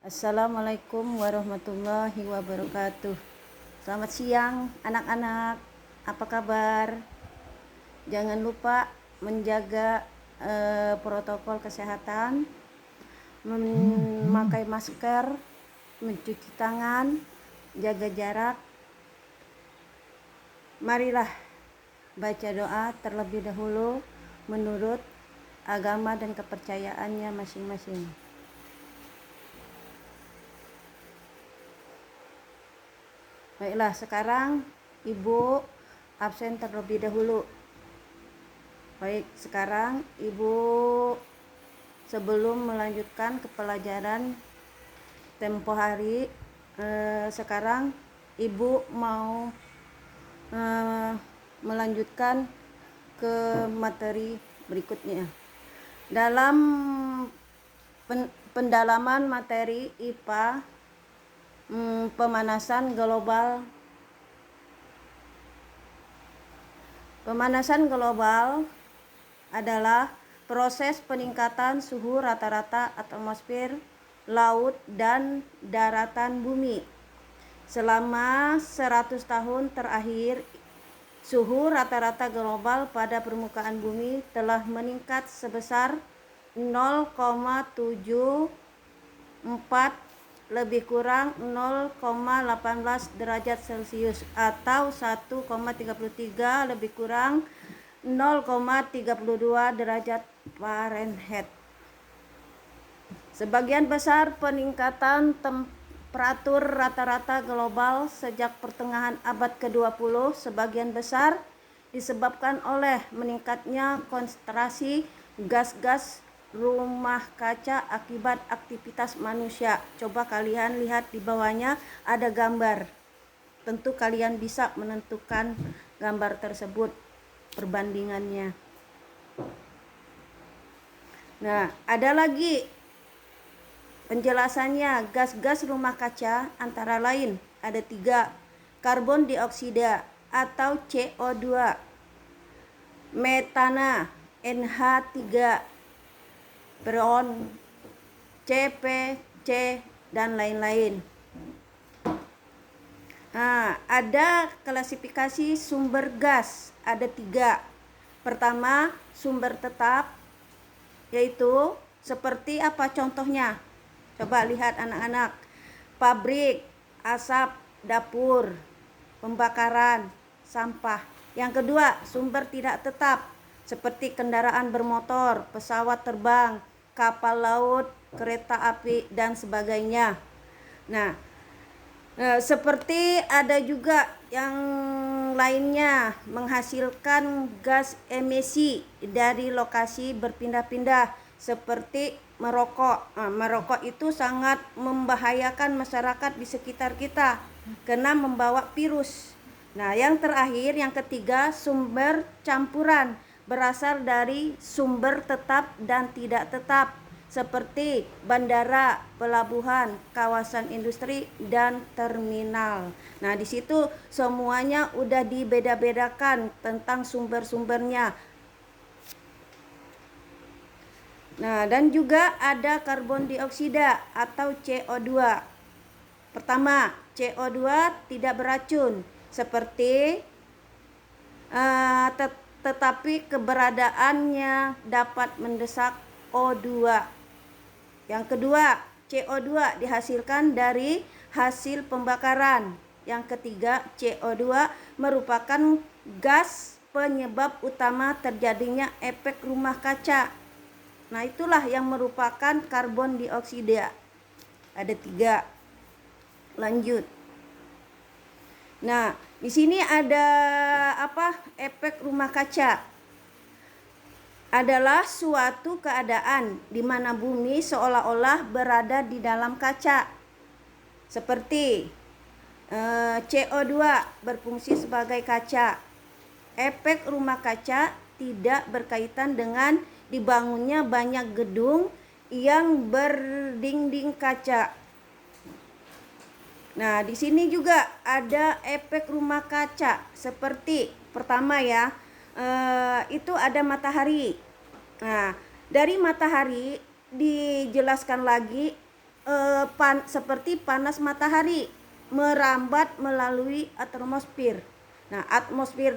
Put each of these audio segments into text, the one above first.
Assalamualaikum warahmatullahi wabarakatuh. Selamat siang anak-anak, apa kabar? Jangan lupa menjaga protokol kesehatan, memakai masker, mencuci tangan, jaga jarak. Marilah baca doa terlebih dahulu menurut agama dan kepercayaannya masing-masing. Baiklah, sekarang Ibu absen terlebih dahulu. Baik, sekarang Ibu sebelum melanjutkan ke pelajaran tempo hari, sekarang Ibu mau melanjutkan ke materi berikutnya. Dalam pendalaman materi IPA, pemanasan global. Pemanasan global adalah proses peningkatan suhu rata-rata atmosfer, laut, dan daratan bumi. Selama 100 tahun terakhir, suhu rata-rata global pada permukaan bumi telah meningkat sebesar 0,74 lebih kurang 0,18 derajat Celcius atau 1,33 lebih kurang 0,32 derajat Fahrenheit. Sebagian besar peningkatan temperatur rata-rata global sejak pertengahan abad ke-20 sebagian besar disebabkan oleh meningkatnya konsentrasi gas-gas rumah kaca akibat aktivitas manusia. Coba kalian lihat di bawahnya ada gambar. Tentu kalian bisa menentukan gambar tersebut perbandingannya. Nah, ada lagi penjelasannya. Gas-gas rumah kaca antara lain ada 3. Karbon dioksida atau CO2, metana NH3, freon CP, dan lain-lain. Nah, ada klasifikasi sumber gas, ada 3. Pertama, sumber tetap, yaitu seperti apa contohnya? Coba lihat anak-anak. Pabrik, asap dapur, pembakaran, sampah. Yang kedua, sumber tidak tetap, seperti kendaraan bermotor, pesawat terbang, kapal laut, kereta api, dan sebagainya. Nah, seperti ada juga yang lainnya menghasilkan gas emisi dari lokasi berpindah-pindah seperti merokok. Merokok itu sangat membahayakan masyarakat di sekitar kita karena membawa virus. Nah, yang terakhir, yang ketiga, sumber campuran berasal dari sumber tetap dan tidak tetap seperti bandara, pelabuhan, kawasan industri, dan terminal. Nah, di situ semuanya udah dibeda-bedakan tentang sumber-sumbernya. Nah, dan juga ada karbon dioksida atau CO2. Pertama, CO2 tidak beracun seperti tetapi keberadaannya dapat mendesak O2. Yang kedua, CO2 dihasilkan dari hasil pembakaran. Yang ketiga, CO2 merupakan gas penyebab utama terjadinya efek rumah kaca. Nah, itulah yang merupakan karbon dioksida. Ada 3. Lanjut. Nah, di sini ada efek rumah kaca. Adalah suatu keadaan di mana bumi seolah-olah berada di dalam kaca. Seperti CO2 berfungsi sebagai kaca. Efek rumah kaca tidak berkaitan dengan dibangunnya banyak gedung yang berdinding kaca. Nah, di sini juga ada efek rumah kaca seperti pertama ya, itu ada matahari. Nah, dari matahari dijelaskan lagi seperti panas matahari merambat melalui atmosfer. Nah,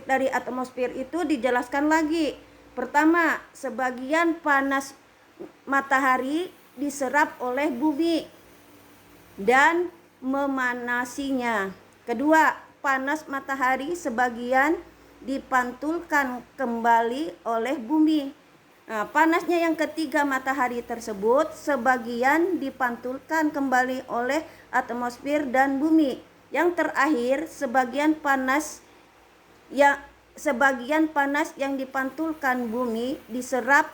dari atmosfer itu dijelaskan lagi. Pertama, sebagian panas matahari diserap oleh bumi dan memanasinya. Kedua, panas matahari sebagian dipantulkan kembali oleh bumi. Nah, panasnya yang ketiga matahari tersebut sebagian dipantulkan kembali oleh atmosfer dan bumi. Yang terakhir, sebagian panas yang dipantulkan bumi diserap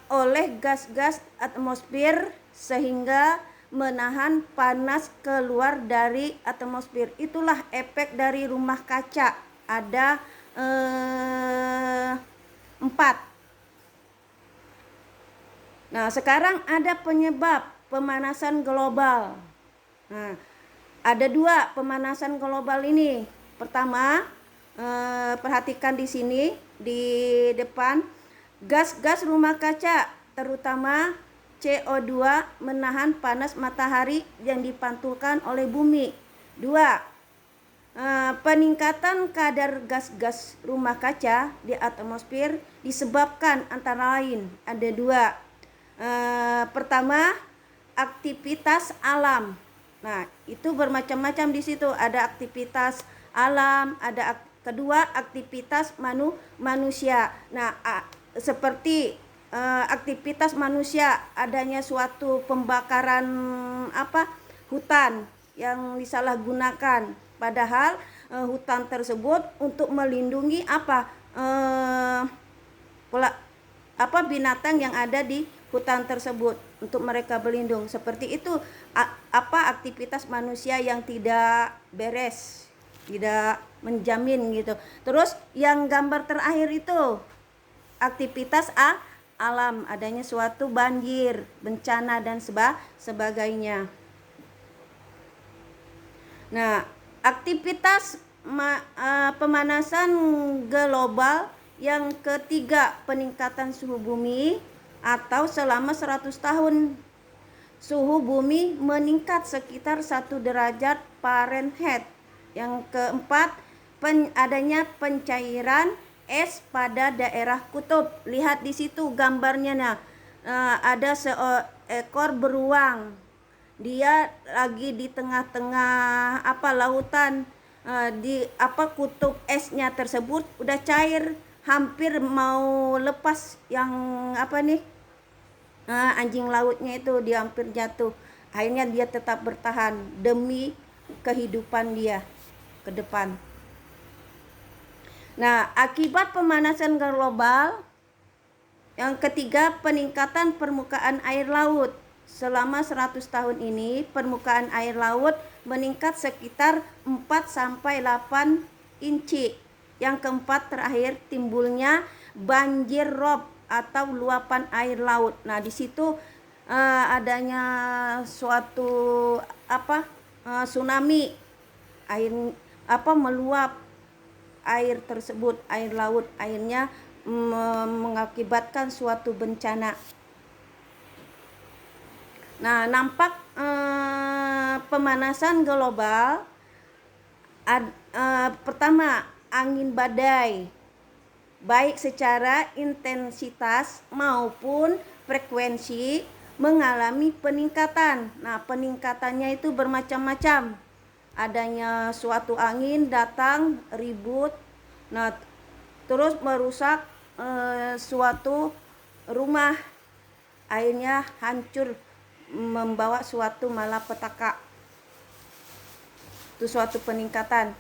oleh gas-gas atmosfer sehingga menahan panas keluar dari atmosfer. Itulah efek dari rumah kaca. Ada 4. Nah, sekarang ada penyebab pemanasan global. Nah, ada 2 pemanasan global ini. Pertama, perhatikan di sini di depan, gas-gas rumah kaca terutama CO2 menahan panas matahari yang dipantulkan oleh bumi. 2. Peningkatan kadar gas-gas rumah kaca di atmosfer disebabkan antara lain ada 2. Pertama, aktivitas alam. Nah, itu bermacam-macam di situ. Ada aktivitas alam, kedua aktivitas manusia. Nah, seperti aktivitas manusia, adanya suatu pembakaran hutan yang disalahgunakan. Padahal hutan tersebut untuk melindungi binatang yang ada di hutan tersebut, untuk mereka berlindung. Seperti itu aktivitas manusia yang tidak beres, tidak menjamin gitu. Terus yang gambar terakhir itu aktivitas alam, adanya suatu banjir, bencana dan sebagainya. Nah, aktivitas pemanasan global yang ketiga, peningkatan suhu bumi atau selama 100 tahun suhu bumi meningkat sekitar 1 derajat Fahrenheit. Yang keempat, adanya pencairan es pada daerah kutub. Lihat di situ gambarnya. Ada seekor beruang. Dia lagi di tengah-tengah lautan. Kutub esnya tersebut udah cair, hampir mau lepas yang anjing lautnya itu, dia hampir jatuh. Akhirnya dia tetap bertahan demi kehidupan dia ke depan. Nah, akibat pemanasan global yang ketiga, peningkatan permukaan air laut. Selama 100 tahun ini permukaan air laut meningkat sekitar 4-8 inci. Yang keempat terakhir, timbulnya banjir rob atau luapan air laut. Nah, di situ adanya suatu tsunami, air meluap air tersebut, air laut, airnya mengakibatkan suatu bencana. Nah, nampak pemanasan global. Pertama, angin badai, baik secara intensitas maupun frekuensi mengalami peningkatan. Nah, peningkatannya itu bermacam-macam. Adanya suatu angin datang ribut, nah terus merusak suatu rumah, akhirnya hancur, membawa suatu malapetaka. Itu suatu peningkatan.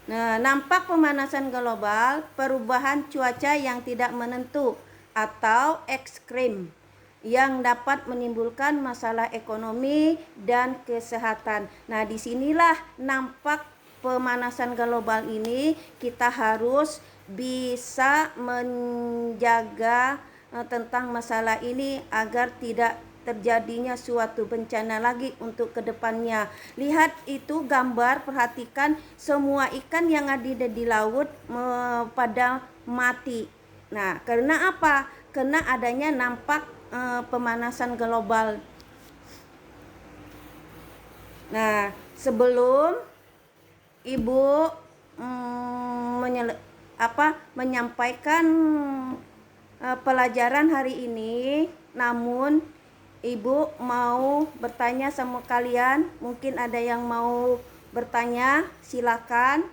Nah, nampak pemanasan global, perubahan cuaca yang tidak menentu atau ekstrim yang dapat menimbulkan masalah ekonomi dan kesehatan. Nah, disinilah nampak pemanasan global ini kita harus bisa menjaga tentang masalah ini agar tidak terjadinya suatu bencana lagi untuk kedepannya. Lihat itu gambar, perhatikan semua ikan yang ada di laut pada mati. Nah, karena apa? Karena adanya nampak pemanasan global. Nah, sebelum Ibu menyampaikan pelajaran hari ini, namun Ibu mau bertanya sama kalian. Mungkin ada yang mau bertanya, silakan.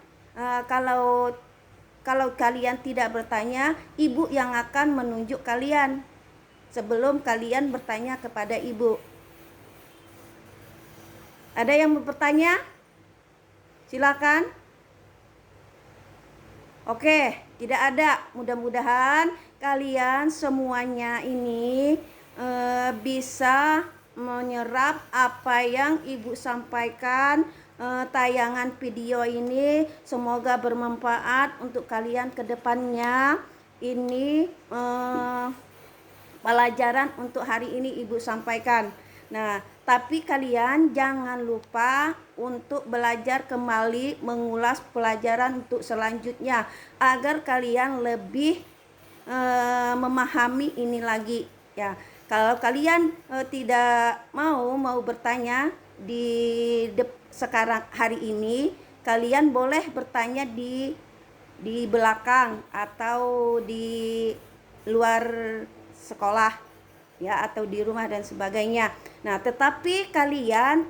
Kalau kalian tidak bertanya, Ibu yang akan menunjuk kalian sebelum kalian bertanya kepada Ibu. Ada yang mau bertanya? Silakan. Oke, tidak ada. Mudah-mudahan kalian semuanya ini bisa menyerap apa yang Ibu sampaikan. Tayangan video ini semoga bermanfaat untuk kalian ke depannya. Ini pelajaran untuk hari ini Ibu sampaikan. Nah, tapi kalian jangan lupa untuk belajar kembali, mengulas pelajaran untuk selanjutnya agar kalian lebih memahami ini lagi ya. Kalau kalian tidak mau bertanya sekarang hari ini, kalian boleh bertanya di belakang atau di luar sekolah ya, atau di rumah dan sebagainya. Nah, tetapi kalian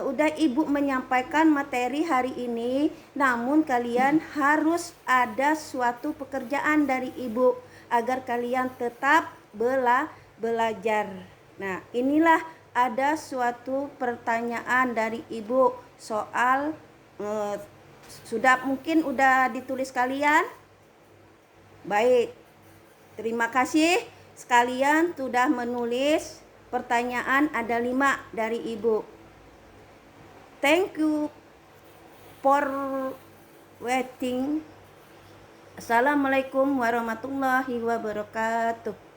udah Ibu menyampaikan materi hari ini, namun kalian harus ada suatu pekerjaan dari Ibu agar kalian tetap belajar. Nah, inilah ada suatu pertanyaan dari Ibu soal mungkin udah ditulis kalian. Baik, terima kasih sekalian sudah menulis pertanyaan, ada 5 dari Ibu. Thank you for waiting. Assalamualaikum warahmatullahi wabarakatuh.